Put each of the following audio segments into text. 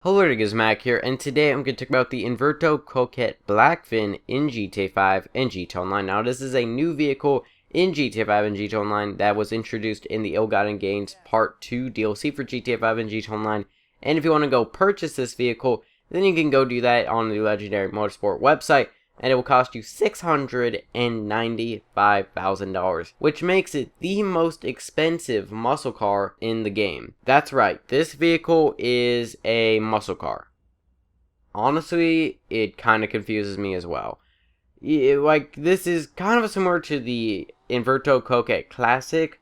Hello, it is Mac here, and today I'm going to talk about the Invetero Coquette BlackFin in GTA 5 and GTA Online. Now, this is a new vehicle in GTA 5 and GTA Online that was introduced in the Ill-Gotten Gains Part 2 DLC for GTA 5 and GTA Online. And if you want to go purchase this vehicle, then you can go do that on the Legendary Motorsport website, and it will cost you $695,000, which makes it the most expensive muscle car in the game. That's right, this vehicle is a muscle car. Honestly, it kind of confuses me as well. This is kind of similar to the Invetero Coquette Classic,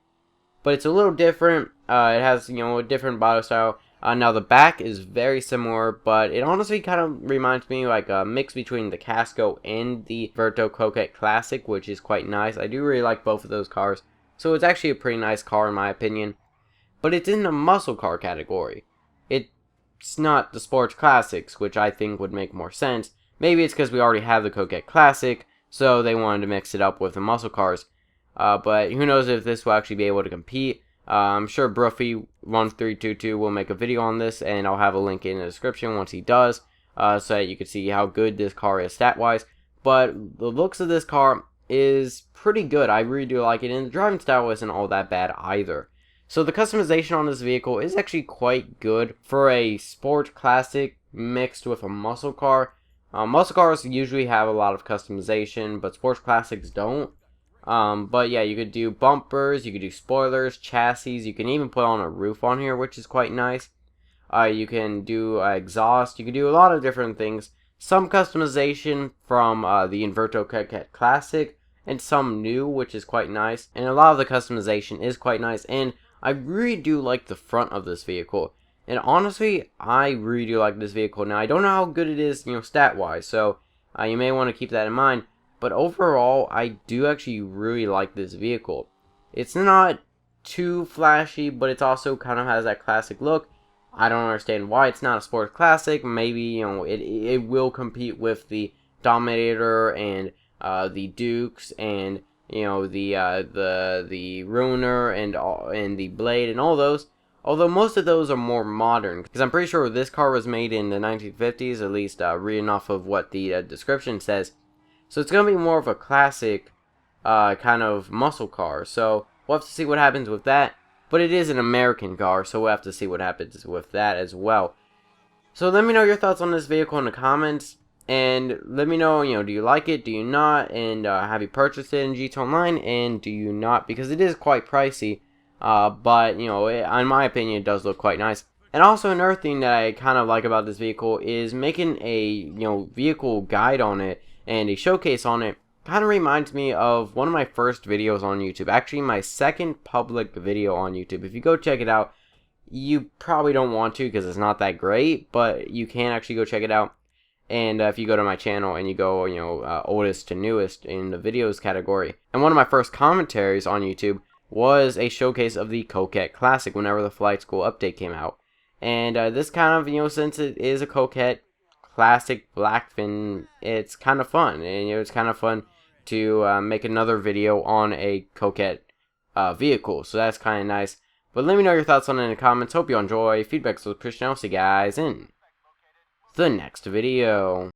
but it's a little different. It has, a different body style. Now the back is very similar, but it honestly kind of reminds me like a mix between the Casco and the Invetero Coquette Classic, which is quite nice. I do really like both of those cars, so it's actually a pretty nice car in my opinion. But it's in the muscle car category. It's not the Sports Classics, which I think would make more sense. Maybe it's because we already have the Coquette Classic, so they wanted to mix it up with the muscle cars. But who knows if this will actually be able to compete. I'm sure Bruffy1322 will make a video on this, and I'll have a link in the description once he does, so that you can see how good this car is stat-wise. But the looks of this car is pretty good. I really do like it, and the driving style isn't all that bad either. So the customization on this vehicle is actually quite good for a sport classic mixed with a muscle car. Muscle cars usually have a lot of customization, but sports classics don't. But yeah, you could do bumpers, you could do spoilers, chassis, you can even put on a roof on here, which is quite nice. You can do exhaust, you can do a lot of different things. Some customization from the Invetero Coquette Classic, and some new, which is quite nice. And a lot of the customization is quite nice, and I really do like the front of this vehicle. And honestly, I really do like this vehicle. Now, I don't know how good it is, stat-wise, so you may want to keep that in mind. But overall, I do actually really like this vehicle. It's not too flashy, but it also kind of has that classic look. I don't understand why it's not a sports classic. Maybe, it will compete with the Dominator and the Dukes and, the Ruiner and the Blade and all those. Although most of those are more modern, because I'm pretty sure this car was made in the 1950s, at least reading off of what the description says. So it's going to be more of a classic kind of muscle car. So we'll have to see what happens with that. But it is an American car, so we'll have to see what happens with that as well. So let me know your thoughts on this vehicle in the comments. And let me know, do you like it? Do you not? And have you purchased it in GTA Online? And do you not? Because it is quite pricey. But, in my opinion, it does look quite nice. And also another thing that I kind of like about this vehicle is making a, vehicle guide on it and a showcase on it. Kind of reminds me of one of my first videos on YouTube. Actually, my second public video on YouTube. If you go check it out, you probably don't want to because it's not that great, but you can actually go check it out. And if you go to my channel and you go, oldest to newest in the videos category. And one of my first commentaries on YouTube was a showcase of the Coquette Classic whenever the Flight School update came out. And this kind of, since it is a Coquette Classic BlackFin, it's kind of fun. And, it's kind of fun to make another video on a Coquette vehicle. So that's kind of nice. But let me know your thoughts on it in the comments. Hope you enjoy. Feedback so appreciated. I'll see you guys in the next video.